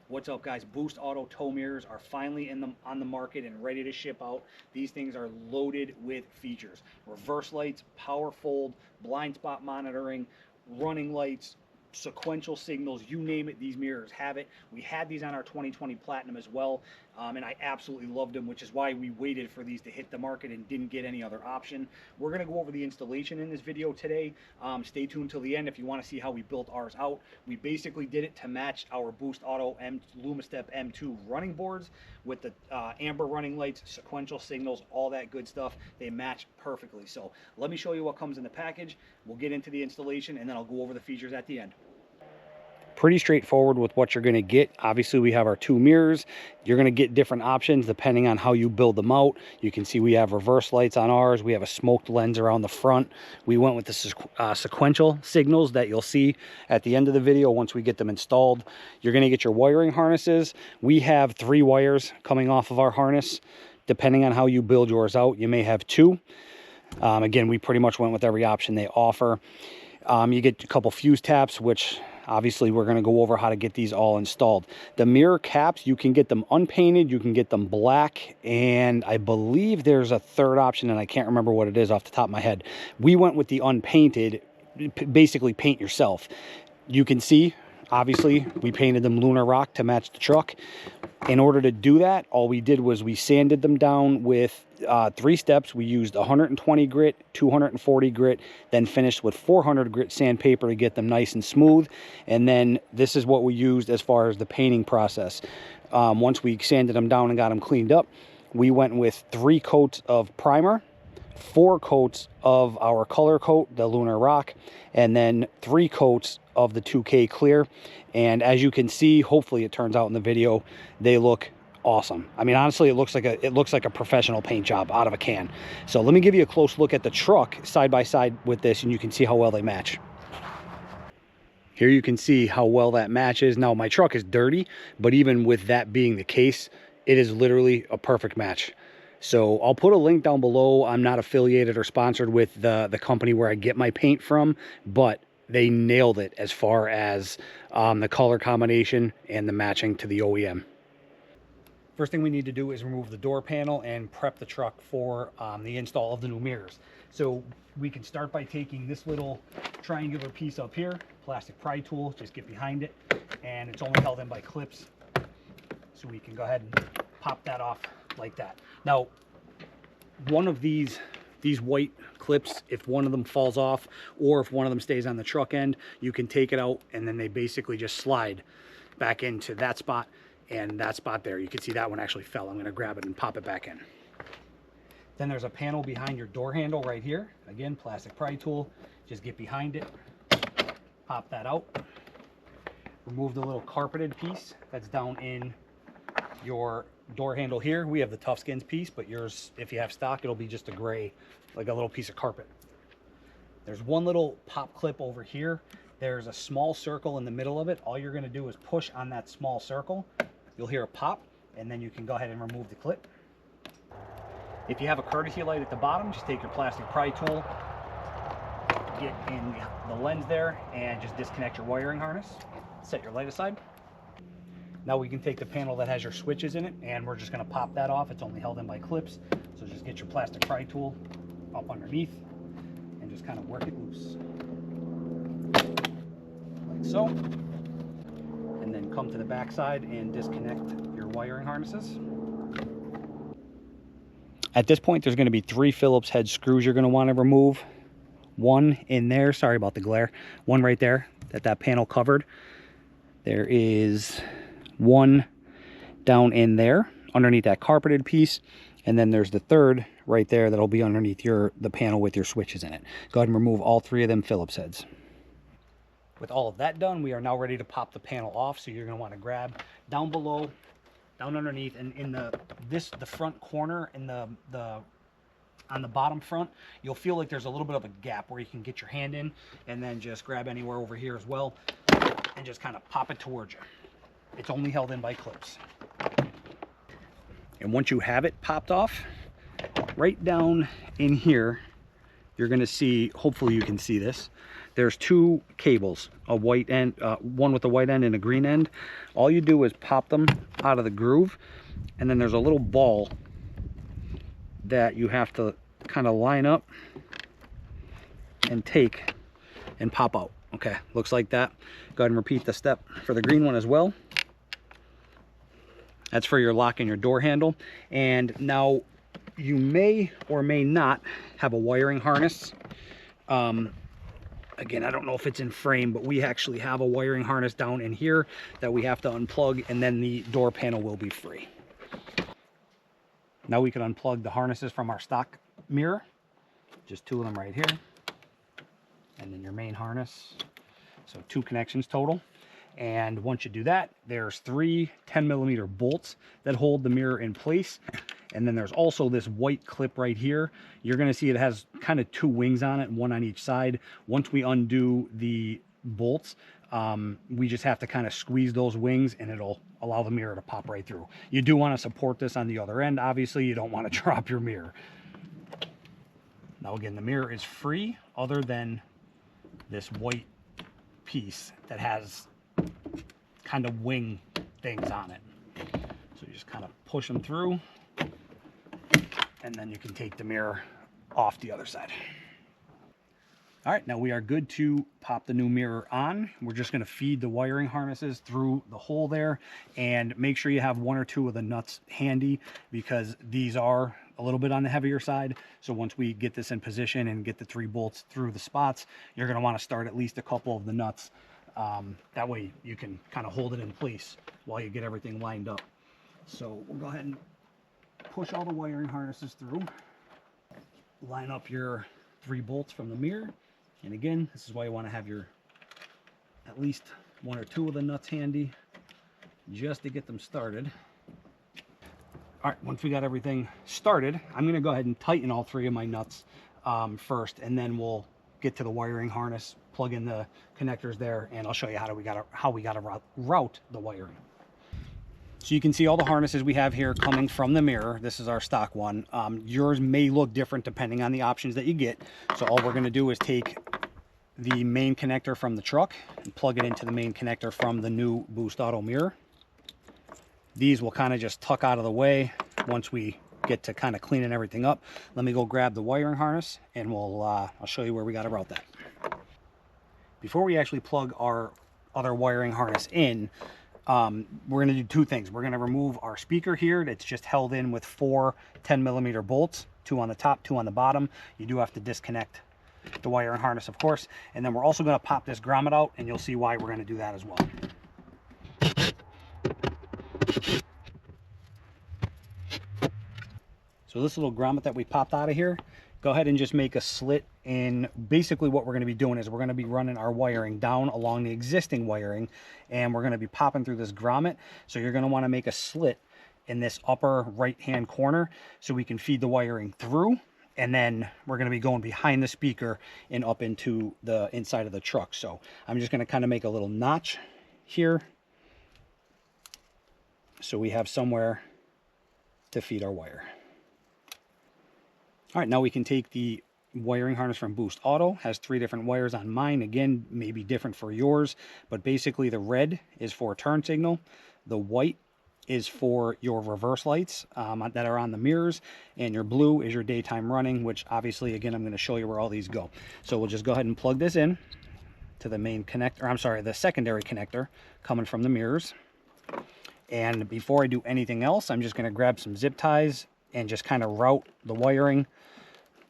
What's up, guys? Boost Auto tow mirrors are finally on the market and ready to ship out. These things are loaded with features: reverse lights, power fold, blind spot monitoring, running lights, sequential signals, you name it, these mirrors have it. We had these on our 2020 Platinum as well, and I absolutely loved them, which is why we waited for these to hit the market and didn't get any other option. We're going to go over the installation in this video today. Stay tuned till the end if you want to see how we built ours out. We basically did it to match our Boost Auto LumaStep M2 running boards with the amber running lights, sequential signals, all that good stuff. They match perfectly. So let me show you what comes in the package. We'll get into the installation and then I'll go over the features at the end. Pretty straightforward with what you're going to get. Obviously, we have our two mirrors. You're going to get different options depending on how you build them out. You can see we have reverse lights on ours. We have a smoked lens around the front. We went with the sequential signals that you'll see at the end of the video once we get them installed. You're going to get your wiring harnesses. We have 3 wires coming off of our harness. Depending on how you build yours out, you may have 2. Again, we pretty much went with every option they offer. You get a couple fuse taps, which obviously we're going to go over how to get these all installed. The mirror caps, you can get them unpainted, you can get them black, and I believe there's a third option, and I can't remember what it is off the top of my head. We went with the unpainted, basically paint yourself. You can see, obviously, we painted them lunar rock to match the truck. In order to do that, all we did was we sanded them down with 3 steps. We used 120 grit, 240 grit, then finished with 400 grit sandpaper to get them nice and smooth. And then this is what we used as far as the painting process. Once we sanded them down and got them cleaned up, we went with 3 coats of primer, 4 coats of our color coat, the lunar rock, and then 3 coats of the 2K clear. And as you can see, hopefully it turns out in the video, they look awesome. I mean, honestly, it looks like a professional paint job out of a can. So let me give you a close look at the truck side by side with this, and you can see how well they match. Here you can see how well that matches. Now, my truck is dirty, but even with that being the case, it is literally a perfect match. So I'll put a link down below. I'm not affiliated or sponsored with the company where I get my paint from, but they nailed it as far as the color combination and the matching to the OEM. First thing we need to do is remove the door panel and prep the truck for the install of the new mirrors. So we can start by taking this little triangular piece up here, plastic pry tool, just get behind it, and it's only held in by clips. So we can go ahead and pop that off like that. Now, one of these white clips, if one of them falls off or if one of them stays on the truck end, you can take it out and then they basically just slide back into that spot and that spot there. You can see that one actually fell. I'm going to grab it and pop it back in. Then there's a panel behind your door handle right here. Again, plastic pry tool. Just get behind it, pop that out. Remove the little carpeted piece that's down in your door handle here. We have the Tough Skins piece, but yours, if you have stock, it'll be just a gray, like a little piece of carpet. There's one little pop clip over here. There's a small circle in the middle of it. All you're going to do is push on that small circle. You'll hear a pop, and then you can go ahead and remove the clip. If you have a courtesy light at the bottom, just take your plastic pry tool, get in the lens there, and just disconnect your wiring harness. Set your light aside. Now we can take the panel that has your switches in it, and we're just going to pop that off. It's only held in by clips, so just get your plastic pry tool up underneath and just kind of work it loose, like so. And then come to the back side and disconnect your wiring harnesses. At this point, there's going to be 3 Phillips head screws you're going to want to remove. One in there, sorry about the glare, one right there that panel covered. There is one down in there underneath that carpeted piece, and then there's the third right there that'll be underneath the panel with your switches in it. Go ahead and remove all 3 of them Phillips heads. With all of that done, we are now ready to pop the panel off. So you're going to want to grab down below, down underneath, and in the front corner, in on the bottom front, you'll feel like there's a little bit of a gap where you can get your hand in, and then just grab anywhere over here as well and just kind of pop it towards you. It's only held in by clips. And once you have it popped off, right down in here, you're going to see, hopefully you can see this, there's two cables, a white end, one with a white end and a green end. All you do is pop them out of the groove, and then there's a little ball that you have to kind of line up and take and pop out. Okay, looks like that. Go ahead and repeat the step for the green one as well. That's for your lock and your door handle. And now you may or may not have a wiring harness. Again, I don't know if it's in frame, but we actually have a wiring harness down in here that we have to unplug, and then the door panel will be free. Now we can unplug the harnesses from our stock mirror. Just two of them right here. And then your main harness. So 2 connections total. And once you do that, there's 3 10mm bolts that hold the mirror in place. And then there's also this white clip right here. You're going to see it has kind of 2 wings on it, one on each side. Once we undo the bolts, we just have to kind of squeeze those wings, and it'll allow the mirror to pop right through. You do want to support this on the other end. Obviously, you don't want to drop your mirror. Now again, the mirror is free other than this white piece that has kind of wing things on it. So you just kind of push them through, and then you can take the mirror off the other side. All right, now we are good to pop the new mirror on. We're just going to feed the wiring harnesses through the hole there, and make sure you have 1 or 2 of the nuts handy, because these are a little bit on the heavier side. So once we get this in position and get the 3 bolts through the spots, you're going to want to start at least a couple of the nuts. That way you can kind of hold it in place while you get everything lined up. So we'll go ahead and push all the wiring harnesses through. Line up your 3 bolts from the mirror. And again, this is why you want to have your at least 1 or 2 of the nuts handy just to get them started. All right, once we got everything started, I'm going to go ahead and tighten all 3 of my nuts first, and then we'll get to the wiring harness, plug in the connectors there, and I'll show you how we got to route the wiring. So you can see all the harnesses we have here coming from the mirror. This is our stock one. Yours may look different depending on the options that you get. So all we're going to do is take the main connector from the truck and plug it into the main connector from the new Boost Auto mirror. These will kind of just tuck out of the way once we get to kind of cleaning everything up. Let me go grab the wiring harness, and I'll show you where we got to route that. Before we actually plug our other wiring harness in, we're going to do 2 things. We're going to remove our speaker here that's just held in with 4 10mm bolts, 2 on the top, 2 on the bottom. You do have to disconnect the wiring harness, of course. And then we're also going to pop this grommet out, and you'll see why we're going to do that as well. So this little grommet that we popped out of here, go ahead and just make a slit in. Basically what we're going to be doing is we're going to be running our wiring down along the existing wiring, and we're going to be popping through this grommet. So you're going to want to make a slit in this upper right hand corner so we can feed the wiring through, and then we're going to be going behind the speaker and up into the inside of the truck. So I'm just going to kind of make a little notch here so we have somewhere to feed our wire. All right, now we can take the wiring harness from Boost Auto. Has 3 different wires on mine. Again, maybe different for yours, but basically the red is for turn signal, the white is for your reverse lights that are on the mirrors, and your blue is your daytime running, which obviously, again, I'm going to show you where all these go. So we'll just go ahead and plug this in to the main connector, I'm sorry, the secondary connector coming from the mirrors. And before I do anything else, I'm just going to grab some zip ties and just kind of route the wiring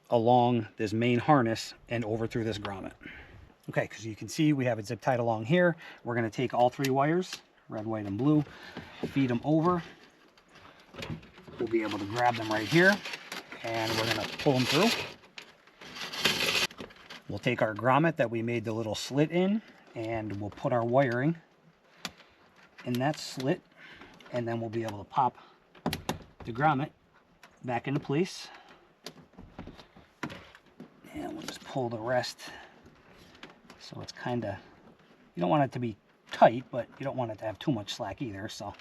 along this main harness and over through this grommet. Okay, because you can see we have it zip tied along here. We're going to take all 3 wires, red, white, and blue, feed them over. We'll be able to grab them right here, and we're going to pull them through. We'll take our grommet that we made the little slit in, and we'll put our wiring in that slit, and then we'll be able to pop the grommet back into place. And we'll just pull the rest so it's kind of, you don't want it to be tight, but you don't want it to have too much slack either. So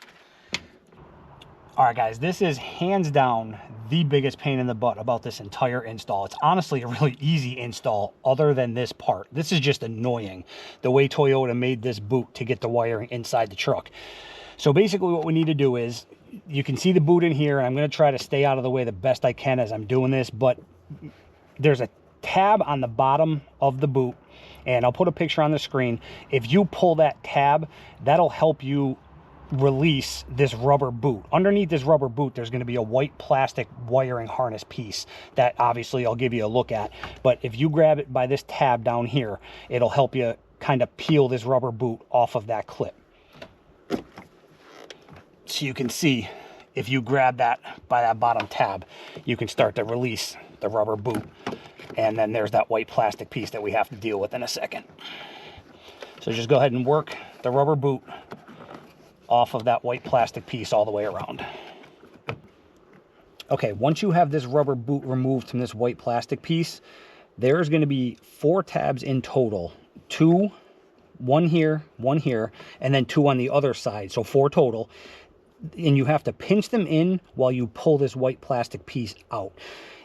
All right, guys, this is hands down the biggest pain in the butt about this entire install. It's honestly a really easy install other than this part. This is just annoying, the way Toyota made this boot to get the wiring inside the truck. So basically what we need to do is, you can see the boot in here, and I'm going to try to stay out of the way the best I can as I'm doing this, but there's a tab on the bottom of the boot, and I'll put a picture on the screen. If you pull that tab, that'll help you release this rubber boot. Underneath this rubber boot, there's going to be a white plastic wiring harness piece that obviously I'll give you a look at. But if you grab it by this tab down here, it'll help you kind of peel this rubber boot off of that clip. So you can see, if you grab that by that bottom tab, you can start to release the rubber boot. And then there's that white plastic piece that we have to deal with in a second. So just go ahead and work the rubber boot off of that white plastic piece all the way around. Okay, once you have this rubber boot removed from this white plastic piece, there's going to be 4 tabs in total. 2, 1 here, and then 2 on the other side, so 4 total. And you have to pinch them in while you pull this white plastic piece out.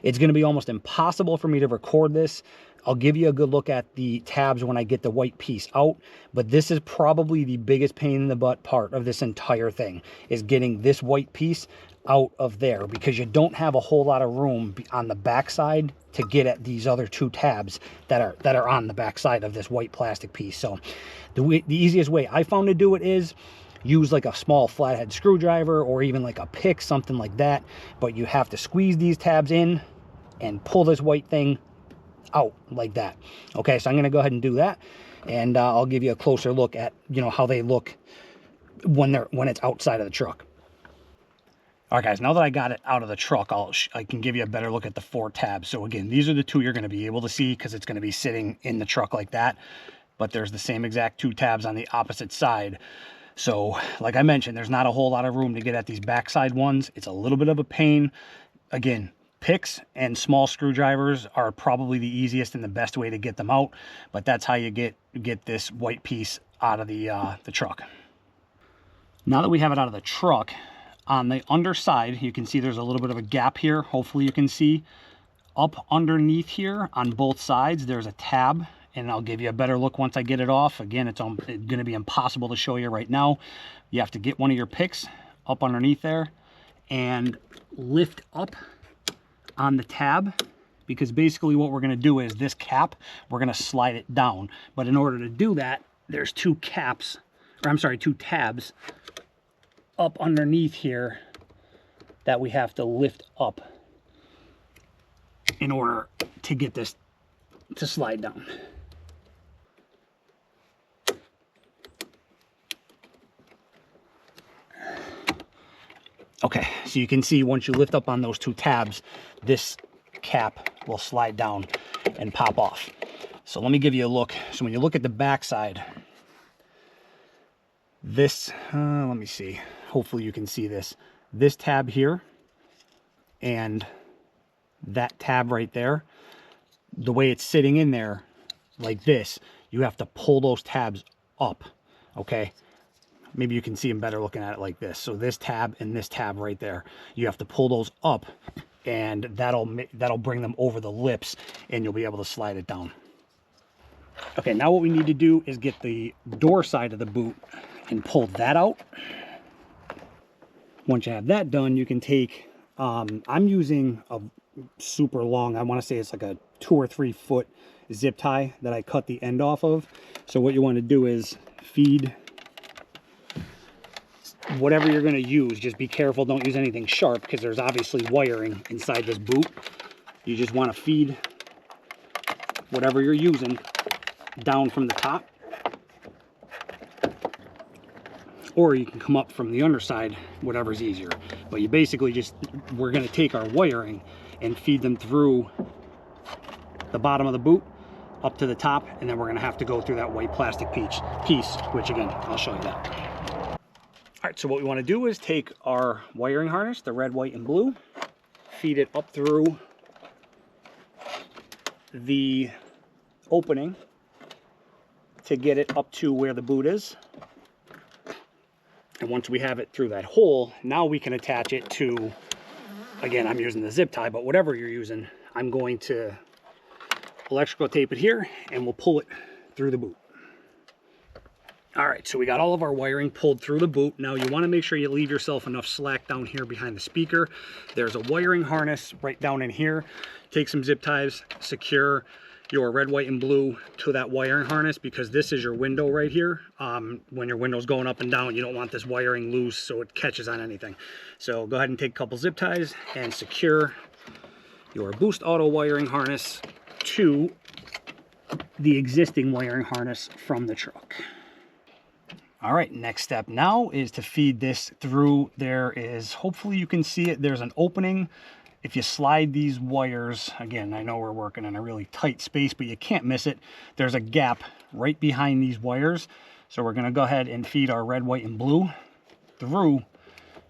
It's going to be almost impossible for me to record this. I'll give you a good look at the tabs when I get the white piece out, but this is probably the biggest pain in the butt part of this entire thing, is getting this white piece out of there, because you don't have a whole lot of room on the backside to get at these other 2 tabs that are on the backside of this white plastic piece. So the easiest way I found to do it is use like a small flathead screwdriver, or even like a pick, something like that. But you have to squeeze these tabs in and pull this white thing out like that. Okay, so I'm going to go ahead and do that, and I'll give you a closer look at, you know, how they look when it's outside of the truck. All right, guys, now that I got it out of the truck, I can give you a better look at the 4 tabs. So again, these are the 2 you're going to be able to see, because it's going to be sitting in the truck like that. But there's the same exact 2 tabs on the opposite side. So like I mentioned, there's not a whole lot of room to get at these backside ones. It's a little bit of a pain. Again, picks and small screwdrivers are probably the easiest and the best way to get them out, but that's how you get this white piece out of the truck. Now that we have it out of the truck, on the underside, you can see there's a little bit of a gap here. Hopefully you can see up underneath here on both sides, there's a tab, and I'll give you a better look once I get it off. Again, it's going to be impossible to show you right now. You have to get one of your picks up underneath there and lift up on the tab, because basically what we're going to do is this cap, we're going to slide it down. But in order to do that, there's 2 tabs up underneath here that we have to lift up in order to get this to slide down. Okay, so you can see once you lift up on those 2 tabs, this cap will slide down and pop off. So let me give you a look. So when you look at the back side, this, let me see, hopefully you can see this. This tab here and that tab right there, the way it's sitting in there like this, you have to pull those tabs up, okay? Maybe you can see them better looking at it like this. So this tab and this tab right there, you have to pull those up, and that'll bring them over the lips, and you'll be able to slide it down. Okay, now what we need to do is get the door side of the boot and pull that out. Once you have that done, you can take, I'm using a super long, I want to say it's like a 2 or 3 foot zip tie that I cut the end off of. So what you want to do is feed whatever you're going to use. Just be careful, don't use anything sharp, because there's obviously wiring inside this boot. You just want to feed whatever you're using down from the top, or you can come up from the underside, whatever's easier. But you basically just, we're going to take our wiring and feed them through the bottom of the boot up to the top, and then we're going to have to go through that white plastic piece, which again, I'll show you that. All right, so what we want to do is take our wiring harness, the red, white, and blue, feed it up through the opening to get it up to where the boot is. And once we have it through that hole, now we can attach it to, again, I'm using the zip tie, but whatever you're using, I'm going to electrical tape it here and we'll pull it through the boot. All right, so we got all of our wiring pulled through the boot. Now you want to make sure you leave yourself enough slack down here behind the speaker. There's a wiring harness right down in here. Take some zip ties, secure your red, white, and blue to that wiring harness, because this is your window right here. When your window's going up and down, you don't want this wiring loose so it catches on anything. So go ahead and take a couple zip ties and secure your Boost Auto wiring harness to the existing wiring harness from the truck. All right, next step now is to feed this through. There is, hopefully you can see it, there's an opening. If you slide these wires, again, I know we're working in a really tight space, but you can't miss it. There's a gap right behind these wires. So we're gonna go ahead and feed our red, white, and blue through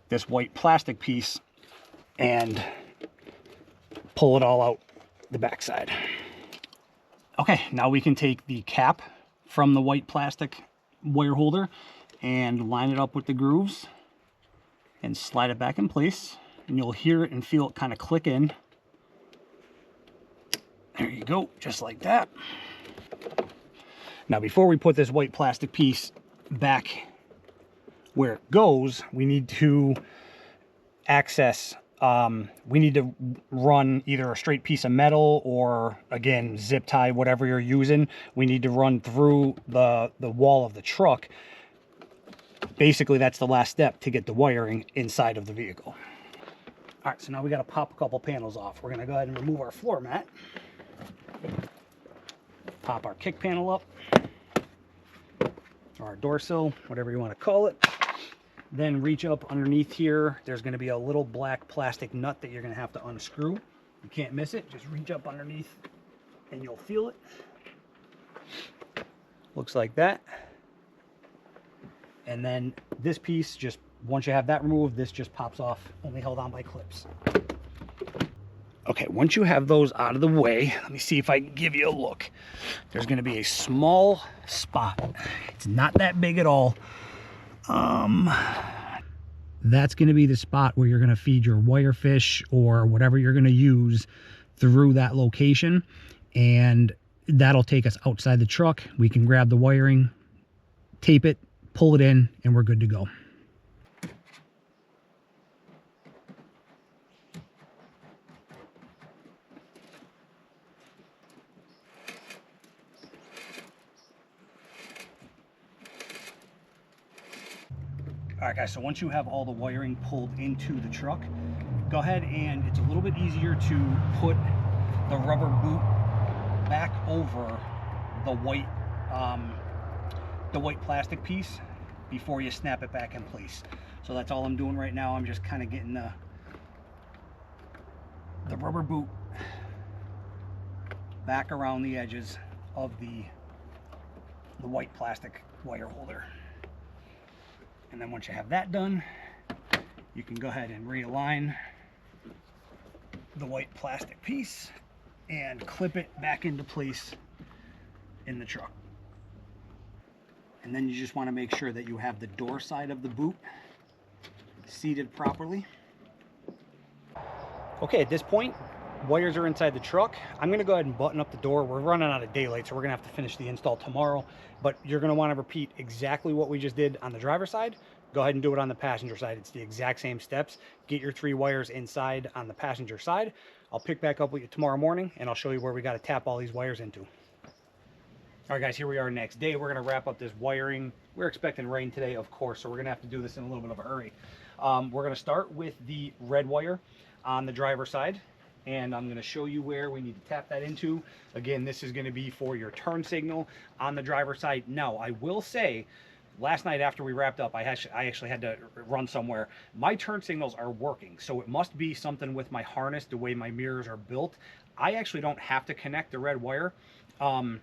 this white plastic piece and pull it all out the backside. Okay, now we can take the cap from the white plastic wire holder and line it up with the grooves and slide it back in place, and you'll hear it and feel it kind of click in. There you go, just like that. Now before we put this white plastic piece back where it goes, we need to access, we need to run either a straight piece of metal or, again, zip tie, whatever you're using. We need to run through the wall of the truck. Basically, that's the last step to get the wiring inside of the vehicle. All right, so now we got to pop a couple panels off. We're going to go ahead and remove our floor mat. Pop our kick panel up, or our door sill, whatever you want to call it. Then reach up underneath here. There's going to be a little black plastic nut that you're going to have to unscrew. You can't miss it. Just reach up underneath and you'll feel it. Looks like that. And then this piece, just once you have that removed, this just pops off, only held on by clips. Okay, once you have those out of the way, let me see if I can give you a look. There's going to be a small spot. It's not that big at all. That's going to be the spot where you're going to feed your wire fish or whatever you're going to use through that location, and that'll take us outside the truck. We can grab the wiring, tape it, pull it in, and we're good to go. All right, guys, so once you have all the wiring pulled into the truck, go ahead, and it's a little bit easier to put the rubber boot back over the white plastic piece before you snap it back in place. So that's all I'm doing right now. I'm just kind of getting the rubber boot back around the edges of the white plastic wire holder. And then once you have that done, you can go ahead and realign the white plastic piece and clip it back into place in the truck. And then you just want to make sure that you have the door side of the boot seated properly. Okay, at this point, wires are inside the truck. I'm going to go ahead and button up the door. We're running out of daylight, so we're going to have to finish the install tomorrow. But you're going to want to repeat exactly what we just did on the driver's side. Go ahead and do it on the passenger side. It's the exact same steps. Get your 3 wires inside on the passenger side. I'll pick back up with you tomorrow morning, and I'll show you where we got to tap all these wires into. All right, guys, here we are next day. We're going to wrap up this wiring. We're expecting rain today, of course, so we're going to have to do this in a little bit of a hurry. We're going to start with the red wire on the driver's side, and I'm going to show you where we need to tap that into. Again, this is going to be for your turn signal on the driver's side. Now, I will say, last night after we wrapped up, I actually had to run somewhere. My turn signals are working, so it must be something with my harness, the way my mirrors are built. I actually don't have to connect the red wire, and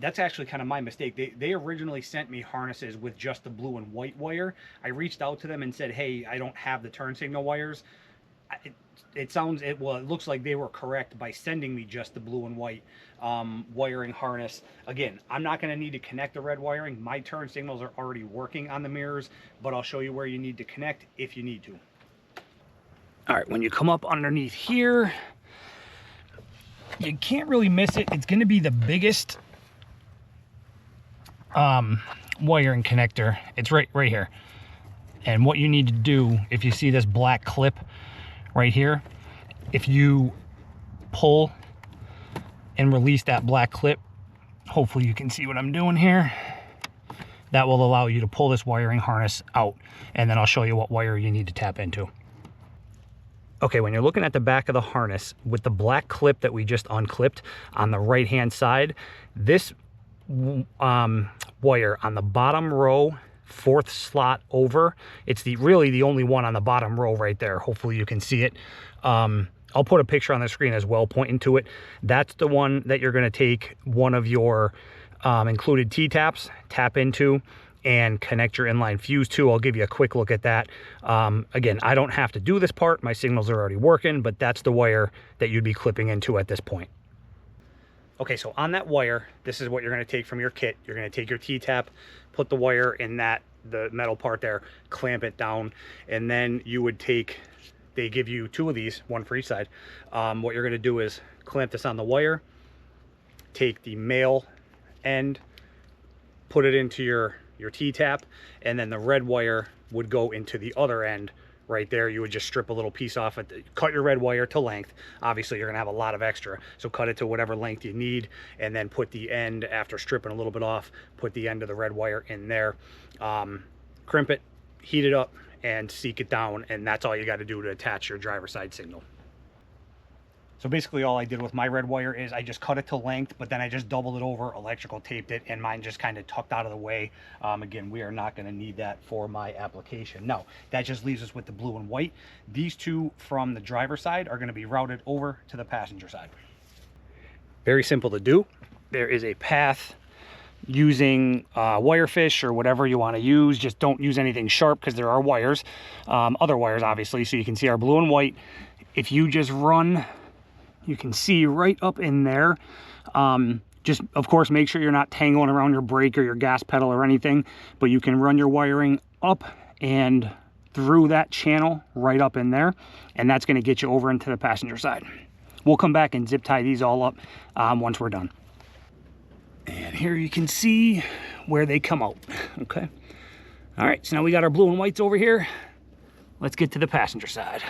that's actually kind of my mistake. They originally sent me harnesses with just the blue and white wire. I reached out to them and said, hey, I don't have the turn signal wires. it looks like they were correct by sending me just the blue and white wiring harness. Again, I'm not going to need to connect the red wiring. My turn signals are already working on the mirrors, but I'll show you where you need to connect if you need to. All right, when you come up underneath here, you can't really miss it. It's going to be the biggest wiring connector. It's right here. And what you need to do, if you see this black clip right here, if you pull and release that black clip, hopefully you can see what I'm doing here, that will allow you to pull this wiring harness out, and then I'll show you what wire you need to tap into. Okay, when you're looking at the back of the harness with the black clip that we just unclipped on the right hand side, this wire on the bottom row, fourth slot over, it's really the only one on the bottom row right there. Hopefully you can see it. I'll put a picture on the screen as well pointing to it. That's the one that you're going to take one of your included T-taps, tap into, and connect your inline fuse to. I'll give you a quick look at that. Again, I don't have to do this part. My signals are already working, but that's the wire that you'd be clipping into at this point. Okay, so on that wire, this is what you're going to take from your kit. You're going to take your T-tap, put the wire in the metal part there, clamp it down, and then you would take, they give you two of these, one for each side. What you're going to do is clamp this on the wire, take the male end, put it into your T-tap, and then the red wire would go into the other end right there. You would just strip a little piece off it, cut your red wire to length. Obviously you're gonna have a lot of extra, so cut it to whatever length you need, and then put the end, after stripping a little bit off, put the end of the red wire in there, crimp it, heat it up, and seek it down, and that's all you got to do to attach your driver's side signal. So basically all I did with my red wire is I just cut it to length, but then I just doubled it over, electrical taped it, and mine just kind of tucked out of the way. Again, we are not going to need that for my application. Now, that just leaves us with the blue and white. These two from the driver's side are going to be routed over to the passenger side. Very simple to do. There is a path using wirefish or whatever you want to use. Just don't use anything sharp because there are wires, other wires obviously, so you can see our blue and white. If you just run, you can see right up in there. Just, of course, make sure you're not tangling around your brake or your gas pedal or anything, but you can run your wiring up and through that channel right up in there, and that's going to get you over into the passenger side. We'll come back and zip tie these all up once we're done. And here you can see where they come out. Okay. All right, so now we got our blue and whites over here. Let's get to the passenger side.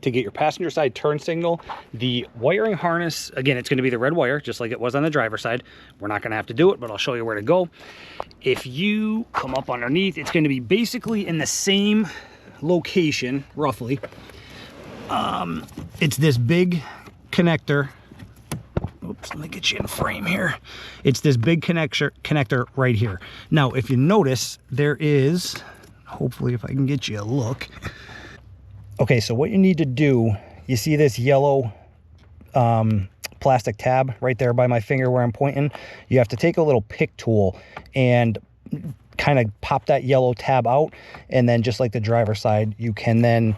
To get your passenger side turn signal, the wiring harness, again, it's going to be the red wire, just like it was on the driver's side. We're not going to have to do it, but I'll show you where to go. If you come up underneath, it's going to be basically in the same location, roughly. It's this big connector. Oops, let me get you in frame here. It's this big connector right here. Now, if you notice, there is, hopefully if I can get you a look. Okay, so what you need to do, you see this yellow plastic tab right there by my finger where I'm pointing? You have to take a little pick tool and kind of pop that yellow tab out, and then just like the driver's side, you can then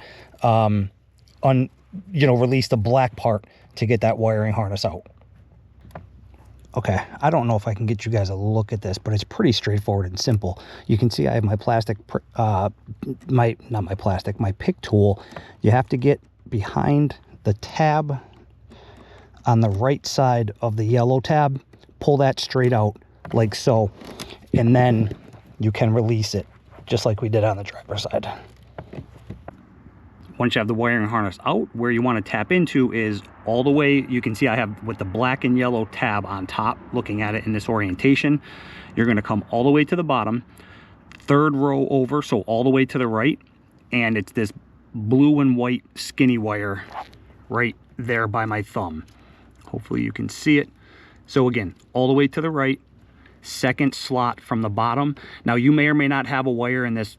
release the black part to get that wiring harness out. Okay, I don't know if I can get you guys a look at this, but it's pretty straightforward and simple. You can see I have my my pick tool. You have to get behind the tab on the right side of the yellow tab, pull that straight out like so, and then you can release it just like we did on the driver's side. Once you have the wiring harness out, where you want to tap into is all the way, you can see I have with the black and yellow tab on top, looking at it in this orientation. You're going to come all the way to the bottom, third row over, so all the way to the right, and it's this blue and white skinny wire right there by my thumb. Hopefully you can see it. So again, all the way to the right, second slot from the bottom. Now you may or may not have a wire in this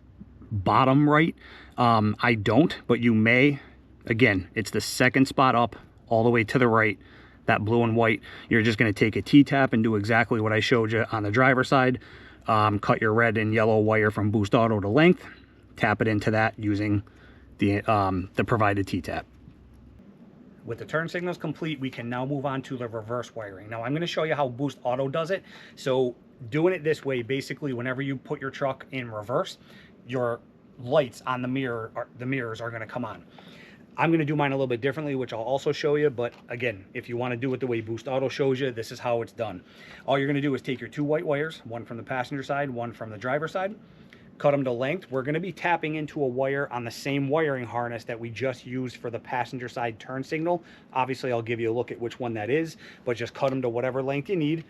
bottom right. I don't, but you may. Again, it's the second spot up, all the way to the right, that blue and white. You're just going to take a T-tap and do exactly what I showed you on the driver's side. Cut your red and yellow wire from Boost Auto to length, tap it into that using the provided T-tap. With the turn signals complete, we can now move on to the reverse wiring. Now I'm going to show you how Boost Auto does it. So doing it this way, basically whenever you put your truck in reverse, your lights on the mirrors are going to come on. I'm going to do mine a little bit differently, which I'll also show you. But again, if you want to do it the way Boost Auto shows you, this is how it's done. All you're going to do is take your 2 white wires, one from the passenger side, one from the driver's side, cut them to length. We're going to be tapping into a wire on the same wiring harness that we just used for the passenger side turn signal. Obviously, I'll give you a look at which one that is, but just cut them to whatever length you need.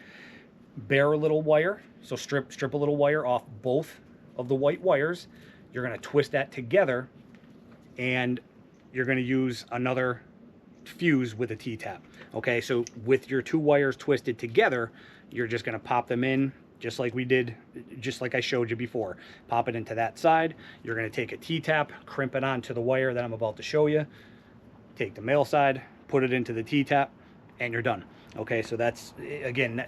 Bare a little wire, so strip a little wire off both of the white wires. You're going to twist that together, and you're going to use another fuse with a T-tap. Okay, so with your 2 wires twisted together, you're just going to pop them in just like we did, just like I showed you before. Pop it into that side. You're going to take a T-tap, crimp it onto the wire that I'm about to show you. Take the male side, put it into the T-tap, and you're done. Okay, so that's, again,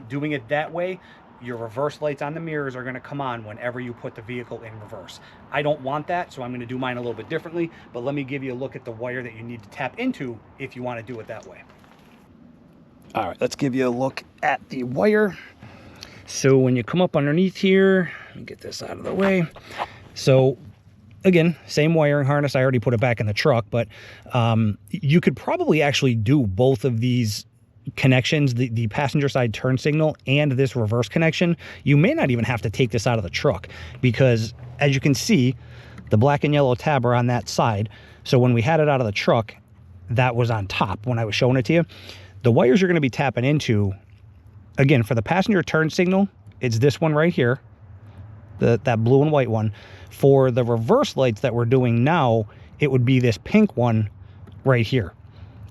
doing it that way, your reverse lights on the mirrors are going to come on whenever you put the vehicle in reverse. I don't want that, so I'm going to do mine a little bit differently, but let me give you a look at the wire that you need to tap into if you want to do it that way. All right, let's give you a look at the wire. So when you come up underneath here, let me get this out of the way. So again, same wiring harness. I already put it back in the truck, but you could probably actually do both of these connections, the passenger side turn signal and this reverse connection. You may not even have to take this out of the truck, because as you can see, the black and yellow tab are on that side. So when we had it out of the truck, that was on top when I was showing it to you. The wires you're going to be tapping into, again, for the passenger turn signal, it's this one right here, that blue and white one. For the reverse lights that we're doing now, it would be this pink one right here.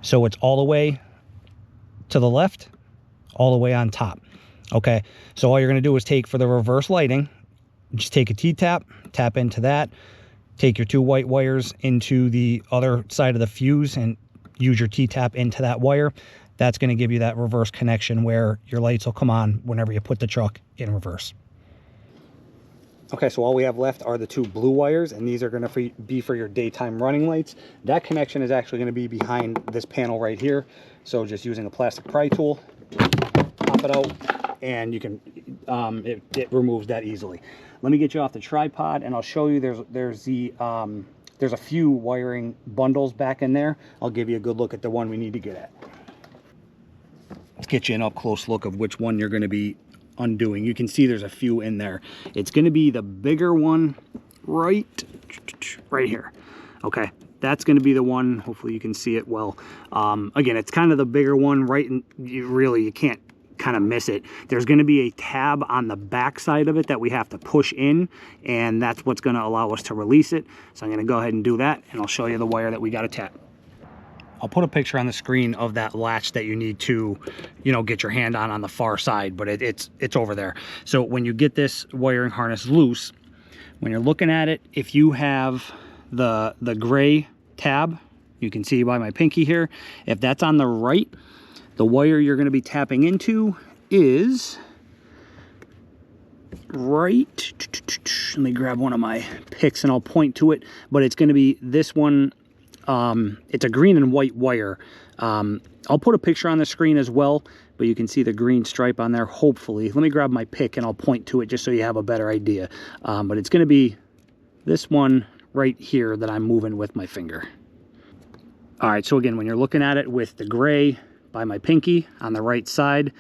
So it's all the way to the left, all the way on top. Okay, so all you're going to do is take, for the reverse lighting, just take a T-tap, tap into that, take your 2 white wires into the other side of the fuse and use your T-tap into that wire. That's going to give you that reverse connection where your lights will come on whenever you put the truck in reverse. Okay, so all we have left are the 2 blue wires, and these are going to be for your daytime running lights. That connection is actually going to be behind this panel right here. So just using a plastic pry tool, pop it out, and you can it removes that easily. Let me get you off the tripod, and I'll show you there's a few wiring bundles back in there. I'll give you a good look at the one we need to get at. Let's get you an up close look of which one you're going to be undoing. You can see there's a few in there. It's going to be the bigger one right here. Okay, that's going to be the one. Hopefully you can see it well. Again, it's kind of the bigger one, right? And you can't kind of miss it. There's going to be a tab on the back side of it that we have to push in, and that's what's going to allow us to release it. So I'm going to go ahead and do that, and I'll show you the wire that we got to tap. I'll put a picture on the screen of that latch that you need to, get your hand on the far side, but it's over there. So when you get this wiring harness loose, when you're looking at it, if you have the gray tab, you can see by my pinky here, if that's on the right, the wire you're going to be tapping into is right. Let me grab one of my picks and I'll point to it, but it's going to be this one. It's a green and white wire. I'll put a picture on the screen as well, but you can see the green stripe on there, hopefully. Let me grab my pick and I'll point to it just so you have a better idea. But it's going to be this one right here that I'm moving with my finger. All right, so again, when you're looking at it with the gray by my pinky on the right side,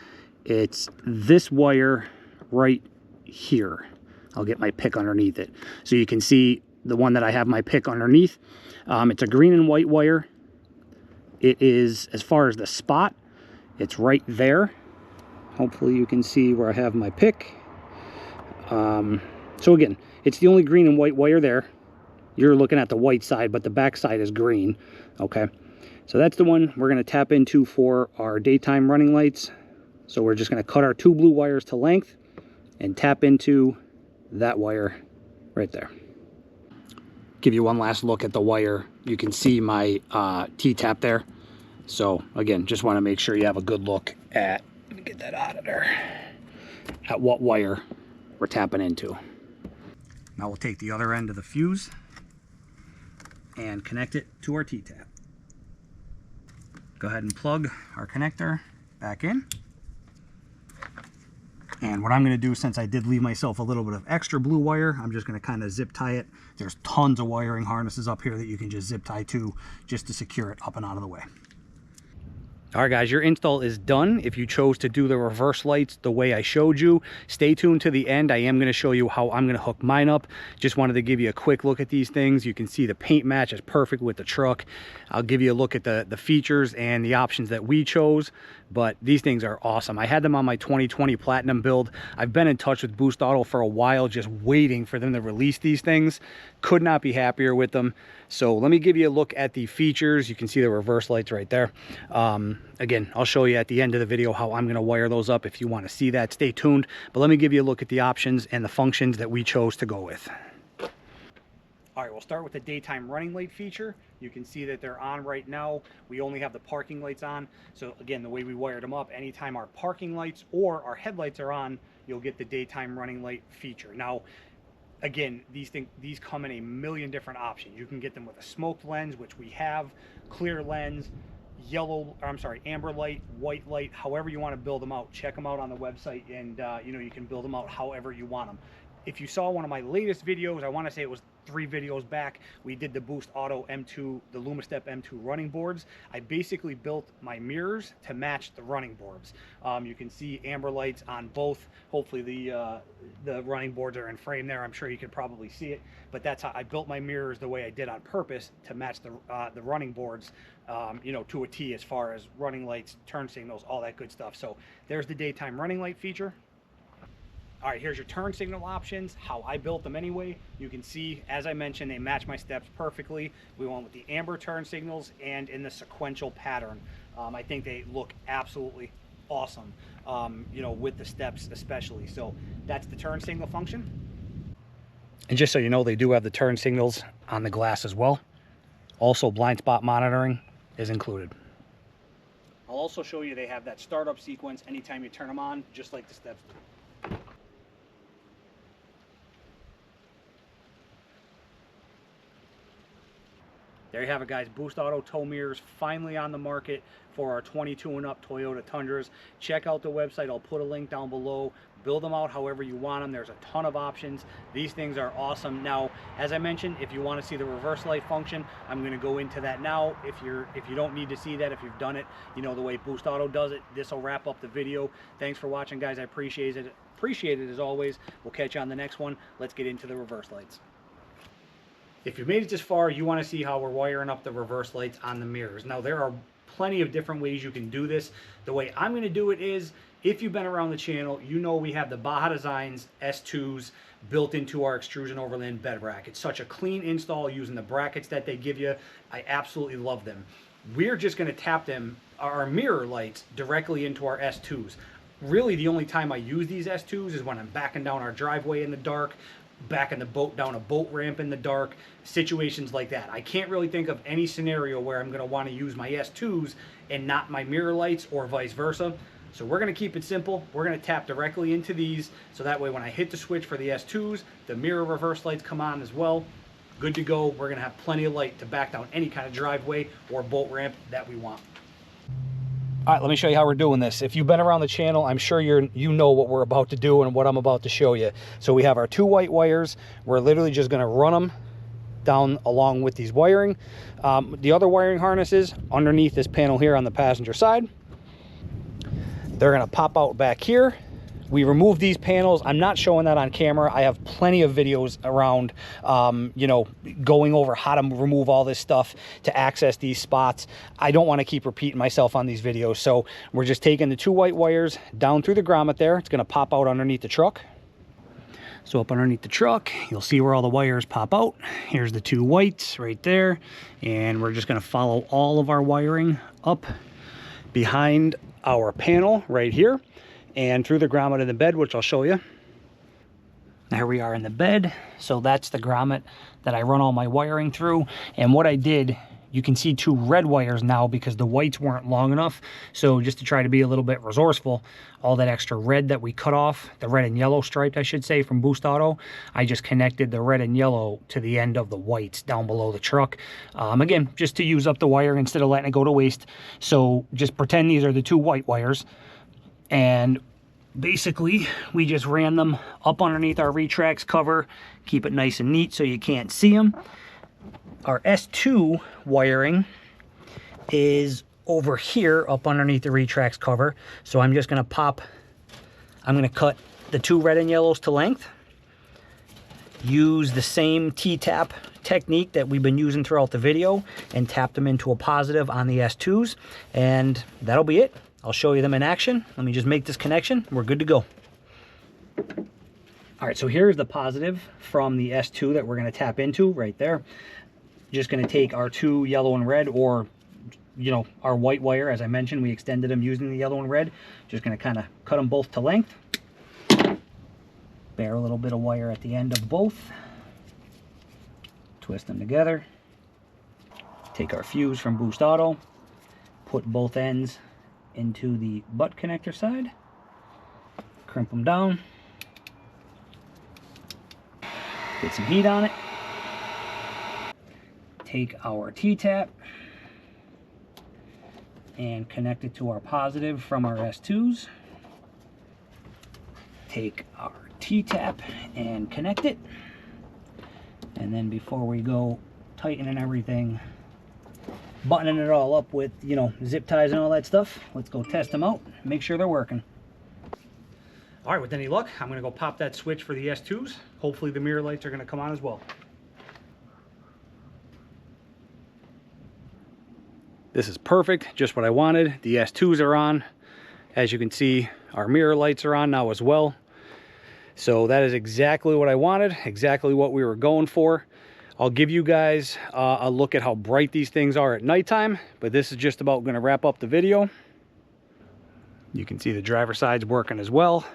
it's this wire right here. I'll get my pick underneath it. So you can see the one that I have my pick underneath. It's a green and white wire. It is, as far as the spot, it's right there. Hopefully you can see where I have my pick. So again, it's the only green and white wire there. You're looking at the white side, but the back side is green. Okay, so that's the one we're going to tap into for our daytime running lights. So we're just going to cut our 2 blue wires to length and tap into that wire right there. Give you one last look at the wire. You can see my T-tap there. So again, just want to make sure you have a good look at, let me get that out of there, at what wire we're tapping into. Now we'll take the other end of the fuse and connect it to our T-tap. Go ahead and plug our connector back in. And what I'm going to do, since I did leave myself a little bit of extra blue wire, I'm just going to kind of zip tie it. There's tons of wiring harnesses up here that you can just zip tie to just to secure it up and out of the way. All right, guys, your install is done. If you chose to do the reverse lights the way I showed you, stay tuned to the end. I am going to show you how I'm going to hook mine up. Just wanted to give you a quick look at these things. You can see the paint match is perfect with the truck. I'll give you a look at the features and the options that we chose, but these things are awesome. I had them on my 2020 Platinum build. I've been in touch with Boost Auto for a while, just waiting for them to release these things. Could not be happier with them. So let me give you a look at the features. You can see the reverse lights right there. Again, I'll show you at the end of the video how I'm going to wire those up. If you want to see that, stay tuned. But let me give you a look at the options and the functions that we chose to go with. All right, we'll start with the daytime running light feature. You can see that they're on right now. We only have the parking lights on. So again, the way we wired them up, anytime our parking lights or our headlights are on, you'll get the daytime running light feature. Now, again, these come in a million different options. You can get them with a smoked lens, which we have, clear lens, amber light, white light, however you want to build them out. Check them out on the website, and you can build them out however you want them. If you saw one of my latest videos, I want to say it was 3 videos back, we did the Boost Auto M2, the LumaStep M2 running boards. I basically built my mirrors to match the running boards. You can see amber lights on both. Hopefully the running boards are in frame there. I'm sure you could probably see it, but that's how I built my mirrors the way I did on purpose to match the running boards, to a T, as far as running lights, turn signals, all that good stuff. So there's the daytime running light feature. All right, here's your turn signal options, how I built them anyway. You can see, as I mentioned, they match my steps perfectly. We went with the amber turn signals and in the sequential pattern. I think they look absolutely awesome, with the steps especially. So that's the turn signal function. And just so you know, they do have the turn signals on the glass as well. Also, blind spot monitoring is included. I'll also show you they have that startup sequence anytime you turn them on, just like the steps do. There you have it, guys. Boost Auto tow mirrors finally on the market for our 22 and up Toyota Tundras. Check out the website. I'll put a link down below. Build them out however you want them. There's a ton of options. These things are awesome. Now, as I mentioned, if you want to see the reverse light function, I'm going to go into that now. If you don't need to see that, if you've done it, the way Boost Auto does it, this will wrap up the video. Thanks for watching, guys. I appreciate it as always. We'll catch you on the next one. Let's get into the reverse lights. If you've made it this far, you want to see how we're wiring up the reverse lights on the mirrors. Now, there are plenty of different ways you can do this. The way I'm going to do it is, if you've been around the channel, we have the Baja Designs S2s built into our extrusion overland bed rack. It's such a clean install using the brackets that they give you. I absolutely love them. We're just going to tap our mirror lights directly into our S2s. Really, the only time I use these S2s is when I'm backing down our driveway in the dark, backing the boat down a boat ramp in the dark, situations like that. I can't really think of any scenario where I'm going to want to use my S2s and not my mirror lights, or vice versa. So we're going to keep it simple. We're going to tap directly into these, so that way when I hit the switch for the S2s, the mirror reverse lights come on as well. Good to go. We're going to have plenty of light to back down any kind of driveway or boat ramp that we want. All right, let me show you how we're doing this. If you've been around the channel, I'm sure you know what we're about to do and what I'm about to show you. So we have our 2 white wires. We're literally just going to run them down along with these wiring. The other wiring harnesses underneath this panel here on the passenger side. They're going to pop out back here. We remove these panels. I'm not showing that on camera. I have plenty of videos around, going over how to remove all this stuff to access these spots. I don't want to keep repeating myself on these videos. So we're just taking the 2 white wires down through the grommet there. It's going to pop out underneath the truck. So up underneath the truck, you'll see where all the wires pop out. Here's the 2 whites right there. And we're just going to follow all of our wiring up behind our panel right here, and through the grommet in the bed, which I'll show you. There we are in the bed. So that's the grommet that I run all my wiring through. And what I did you can see 2 red wires now because the whites weren't long enough. So just to try to be a little bit resourceful, all that extra red that we cut off, the red and yellow striped, I should say, from Boost Auto, I just connected the red and yellow to the end of the whites down below the truck. Again, just to use up the wire instead of letting it go to waste. So just pretend these are the 2 white wires. And basically, we just ran them up underneath our Retrax cover, keep it nice and neat so you can't see them. Our S2 wiring is over here up underneath the Retrax cover. So I'm just going to cut the 2 red and yellows to length. Use the same T-tap technique that we've been using throughout the video and tap them into a positive on the S2s. And that'll be it. I'll show you them in action. Let me just make this connection. We're good to go. All right, so here's the positive from the S2 that we're going to tap into right there. Just going to take our 2 yellow and red, or, you know, our white wire. As I mentioned, we extended them using the yellow and red. Just going to kind of cut them both to length. Bear a little bit of wire at the end of both. Twist them together. Take our fuse from Boost Auto. Put both ends into the butt connector side, crimp them down, get some heat on it, take our T-tap and connect it to our positive from our S2s, take our T-tap and connect it, and then before we go tightening everything, buttoning it all up with, you know, zip ties and all that stuff, let's go test them out, make sure they're working. All right, with any luck, I'm gonna go pop that switch for the S2s. Hopefully the mirror lights are gonna come on as well. This is perfect, just what I wanted. The S2s are on. As you can see, our mirror lights are on now as well. So that is exactly what I wanted, exactly what we were going for. I'll give you guys a look at how bright these things are at nighttime, but this is just about going to wrap up the video. You can see the driver side's working as well.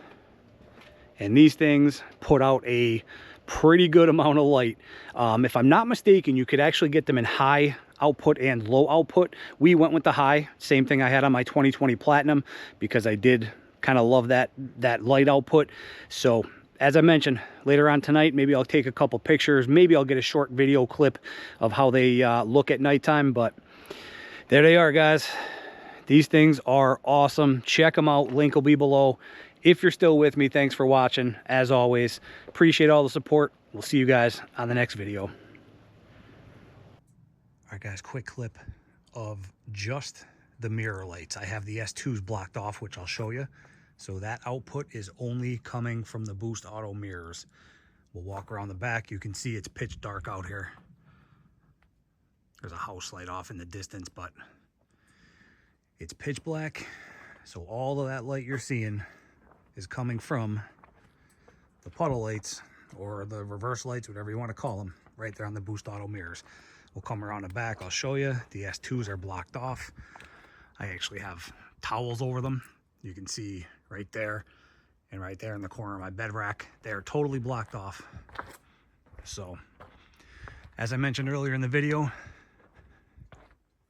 And these things put out a pretty good amount of light. If I'm not mistaken, you could actually get them in high output and low output. We went with the high, same thing I had on my 2020 Platinum, because I did kind of love that light output. So as I mentioned, later on tonight, maybe I'll take a couple pictures. Maybe I'll get a short video clip of how they look at nighttime. But there they are, guys. These things are awesome. Check them out. Link will be below. If you're still with me, thanks for watching. As always, appreciate all the support. We'll see you guys on the next video. All right, guys, quick clip of just the mirror lights. I have the S2s blocked off, which I'll show you. So that output is only coming from the Boost Auto mirrors. We'll walk around the back. You can see it's pitch dark out here. There's a house light off in the distance, but it's pitch black. So all of that light you're seeing is coming from the puddle lights, or the reverse lights, whatever you want to call them, right there on the Boost Auto mirrors. We'll come around the back. I'll show you. The S2s are blocked off. I actually have towels over them. You can see right there and right there in the corner of my bed rack. They're totally blocked off. So, as I mentioned earlier in the video,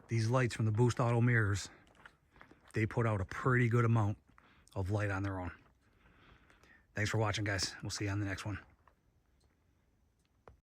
these lights from the Boost Auto mirrors, they put out a pretty good amount of light on their own. Thanks for watching, guys. We'll see you on the next one.